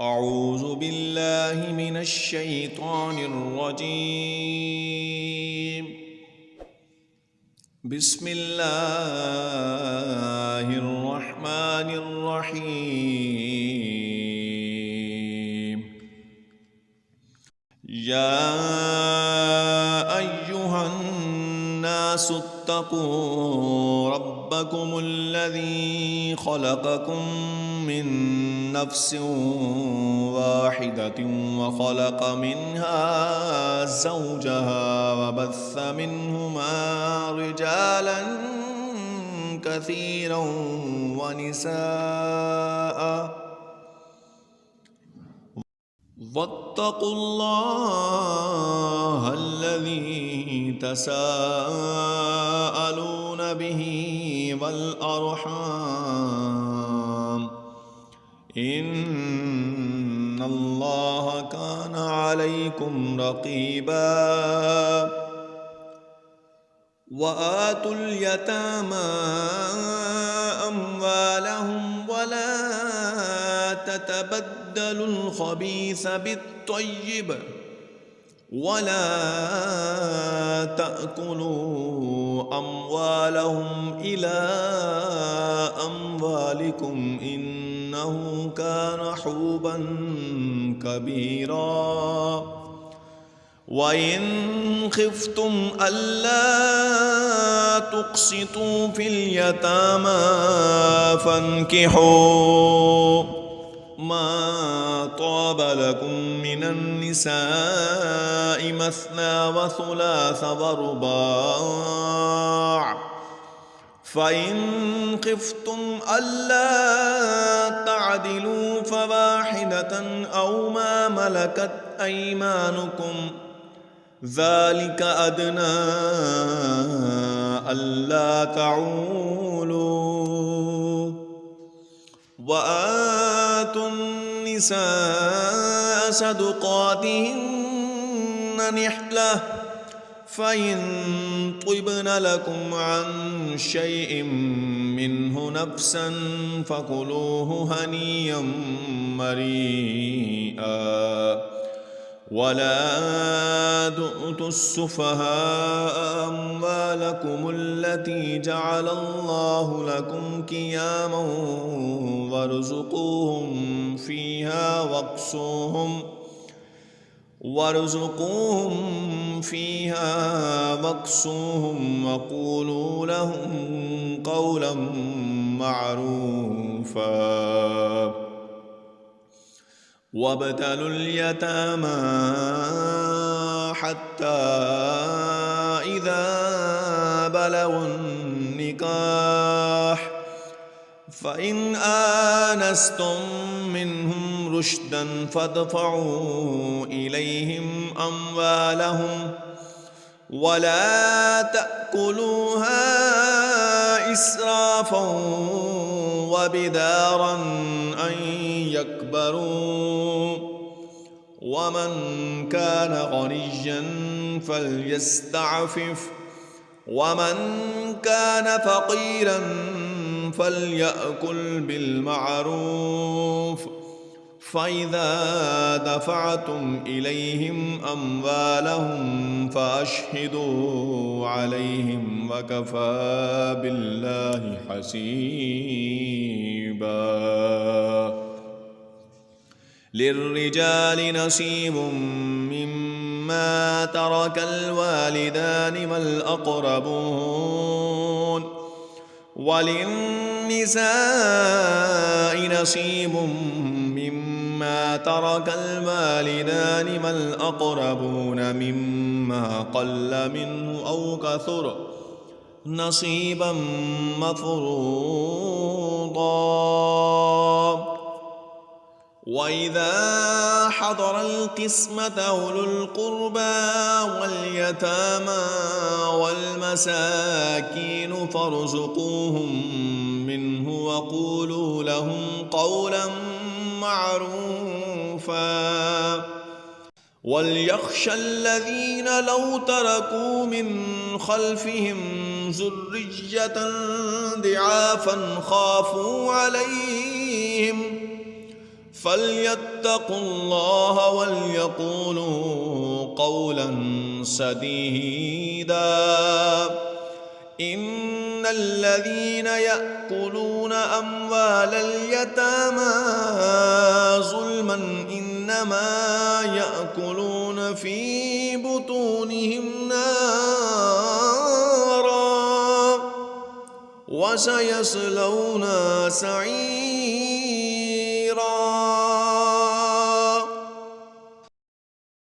أعوذ بالله من الشيطان الرجيم. بسم الله الرحمن الرحيم. يا أيها الناس اتقوا ربكم الذي خلقكم من نفس واحدة وخلق منها زوجها وبث منهما رجالا كثيرا ونساء واتقوا الله الذي تساءلون به والأرحام إن الله كان عليكم رقيبا. وآتوا اليتامى أموالهم ولا تتبدلوا الخبيث بالطيب ولا تأكلوا أموالهم إلى أموالكم إنه كان حوبا كبيرا. وإن خفتم ألا تقسطوا في اليتامى فانكحوا ما طاب لكم من النساء مثنى وثلاث ورباع، فإن خفتم ألا تعدلوا فواحدة أو ما ملكت أيمانكم ذلك أدنى ألا تعولوا. وآتوا النساء صدقاتهن نحلة فإن طبن لكم عن شيء منه نفسا فكلوه هنيئا مريئا. ولا تؤتوا السفهاء أموالكم التي جعل الله لكم قياما وارزقوهم فيها واكسوهم وقولوا لهم قولا معروفا. وابتلوا اليتامى حتى إذا بلغوا النكاح فإن آنستم منهم رشدا فادفعوا إليهم أموالهم ولا تأكلوها إسرافا وبدارا أن يكبروا. ومن كان غنيا فليستعفف ومن كان فقيرا فليأكل بالمعروف. فإذا دفعتم إليهم أموالهم فأشهدوا عليهم وكفى بالله حسيبا. للرجال نصيب مما ترك الوالدان والأقربون وللنساء نصيب مما ترك الوالدان والأقربون مما قل منه أو كثر نصيبا مفروضا. وإذا حضر القسمة أولو القربى واليتامى والمساكين فارزقوهم منه وقولوا لهم قولا معروفا. وليخشى الذين لو تركوا من خلفهم ذرية ضعافا خافوا عليهم فليتقوا الله وليقولوا قولا سديدا. إن الذين يأكلون أموال اليتامى ظلما إنما يأكلون في بطونهم نارا وسيصلون سعيرا.